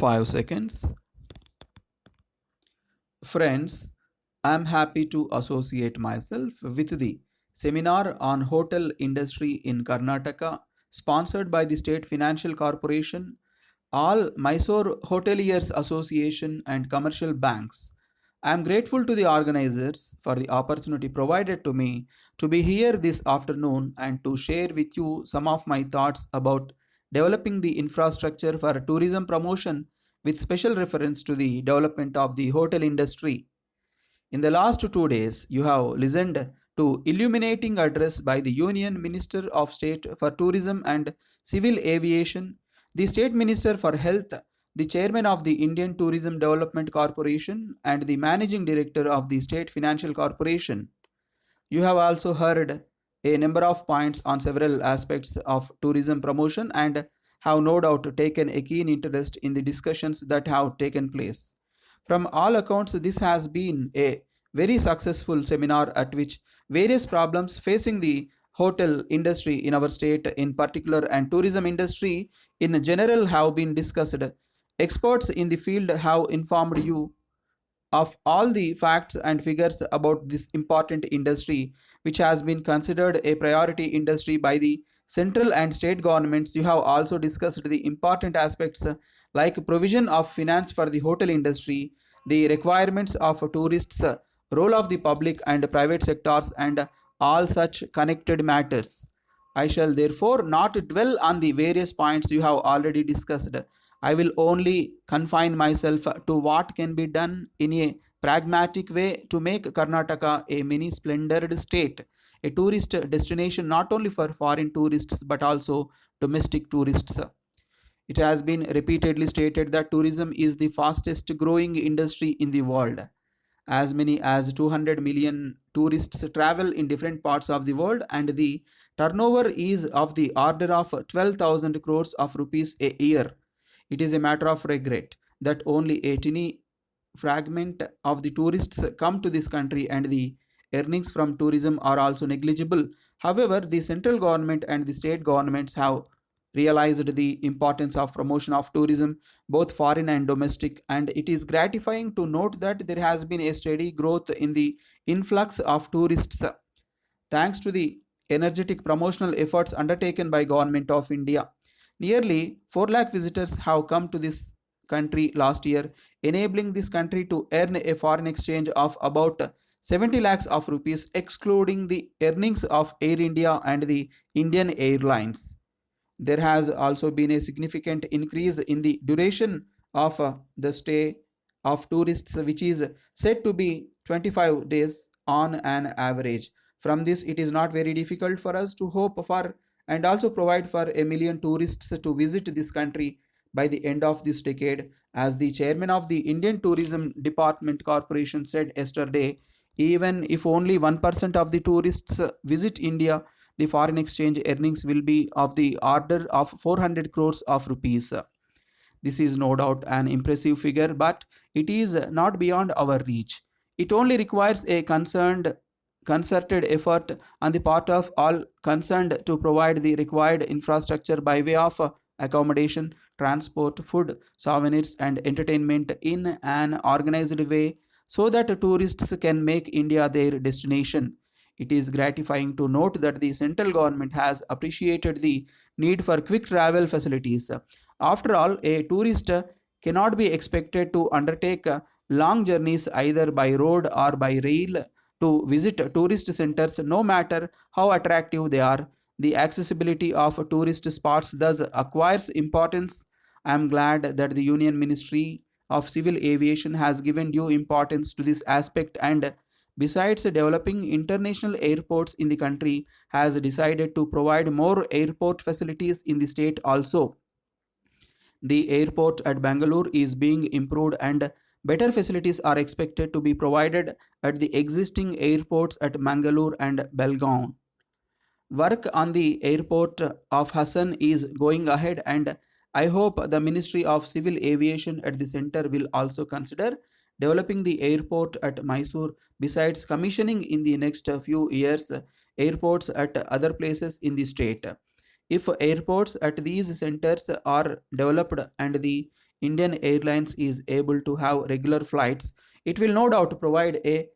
5 seconds. Friends, I am happy to associate myself with the seminar on hotel industry in Karnataka, sponsored by the State Financial Corporation, all Mysore Hoteliers Association, and commercial banks. I am grateful to the organizers for the opportunity provided to me to be here this afternoon and to share with you some of my thoughts about developing the infrastructure for tourism promotion with special reference to the development of the hotel industry. In the last 2 days, you have listened to illuminating address by the Union Minister of State for Tourism and Civil Aviation, the State Minister for Health, the Chairman of the Indian Tourism Development Corporation, and the Managing Director of the State Financial Corporation. You have also heard a number of points on several aspects of tourism promotion and have no doubt taken a keen interest in the discussions that have taken place. From all accounts, this has been a very successful seminar at which various problems facing the hotel industry in our state in particular and tourism industry in general have been discussed. Experts in the field have informed you of all the facts and figures about this important industry, which has been considered a priority industry by the central and state governments. You have also discussed the important aspects like provision of finance for the hotel industry, the requirements of tourists, role of the public and private sectors, and all such connected matters. I shall therefore not dwell on the various points you have already discussed. I will only confine myself to what can be done in a pragmatic way to make Karnataka a mini splendid state, a tourist destination not only for foreign tourists but also domestic tourists. It has been repeatedly stated that tourism is the fastest growing industry in the world. As many as 200 million tourists travel in different parts of the world, and the turnover is of the order of 12,000 crores of rupees a year. It is a matter of regret that only a tiny fragment of the tourists come to this country and the earnings from tourism are also negligible. However, the central government and the state governments have realized the importance of promotion of tourism, both foreign and domestic, and it is gratifying to note that there has been a steady growth in the influx of tourists thanks to the energetic promotional efforts undertaken by government of India. Nearly 4 lakh visitors have come to this country last year, enabling this country to earn a foreign exchange of about 70 lakhs of rupees, excluding the earnings of Air India and the Indian Airlines. There has also been a significant increase in the duration of the stay of tourists, which is said to be 25 days on an average. From this, it is not very difficult for us to hope for and also provide for a million tourists to visit this country by the end of this decade. As the chairman of the Indian Tourism Department Corporation said yesterday, even if only 1% of the tourists visit India, the foreign exchange earnings will be of the order of 400 crores of rupees. This is no doubt an impressive figure, but it is not beyond our reach. It only requires a concerted effort on the part of all concerned to provide the required infrastructure by way of accommodation, transport, food, souvenirs, and entertainment in an organized way so that tourists can make India their destination. It is gratifying to note that the central government has appreciated the need for quick travel facilities. After all, a tourist cannot be expected to undertake long journeys either by road or by rail to visit tourist centers, no matter how attractive they are. The accessibility of tourist spots thus acquires importance. I am glad that the Union Ministry of Civil Aviation has given due importance to this aspect and besides developing international airports in the country has decided to provide more airport facilities in the state also. The airport at Bangalore is being improved and better facilities are expected to be provided at the existing airports at Mangalore and Belgaum. Work on the airport of Hassan is going ahead, and I hope the Ministry of Civil Aviation at the center will also consider developing the airport at Mysore besides commissioning in the next few years airports at other places in the state. If airports at these centers are developed and the Indian Airlines is able to have regular flights, it will no doubt provide a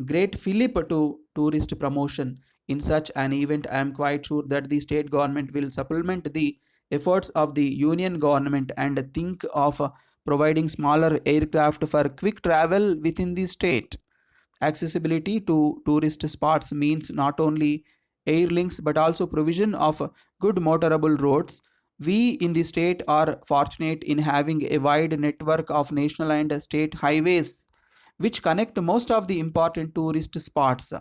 great fillip to tourist promotion. In such an event, I am quite sure that the state government will supplement the efforts of the union government and think of providing smaller aircraft for quick travel within the state. Accessibility to tourist spots means not only air links but also provision of good motorable roads. We in the state are fortunate in having a wide network of national and state highways which connect most of the important tourist spots.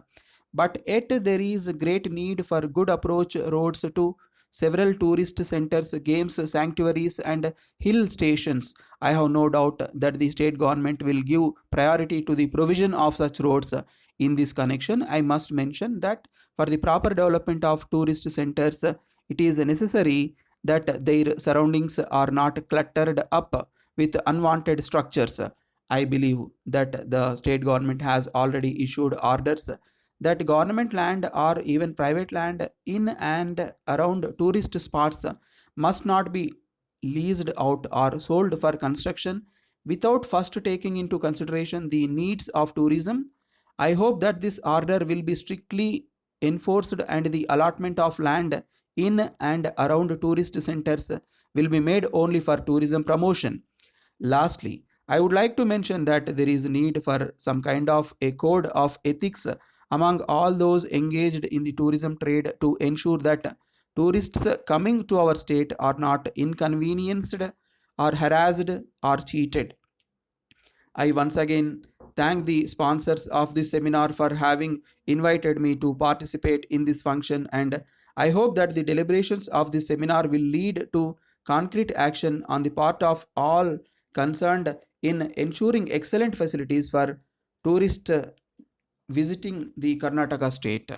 But yet there is a great need for good approach roads to several tourist centers, games, sanctuaries, and hill stations. I have no doubt that the state government will give priority to the provision of such roads. In this connection, I must mention that for the proper development of tourist centers, it is necessary that their surroundings are not cluttered up with unwanted structures. I believe that the state government has already issued orders that government land or even private land in and around tourist spots must not be leased out or sold for construction without first taking into consideration the needs of tourism. I hope that this order will be strictly enforced and the allotment of land in and around tourist centers will be made only for tourism promotion. Lastly, I would like to mention that there is need for some kind of a code of ethics among all those engaged in the tourism trade to ensure that tourists coming to our state are not inconvenienced or harassed or cheated. I once again thank the sponsors of this seminar for having invited me to participate in this function, and I hope that the deliberations of this seminar will lead to concrete action on the part of all concerned in ensuring excellent facilities for tourists visiting the Karnataka state.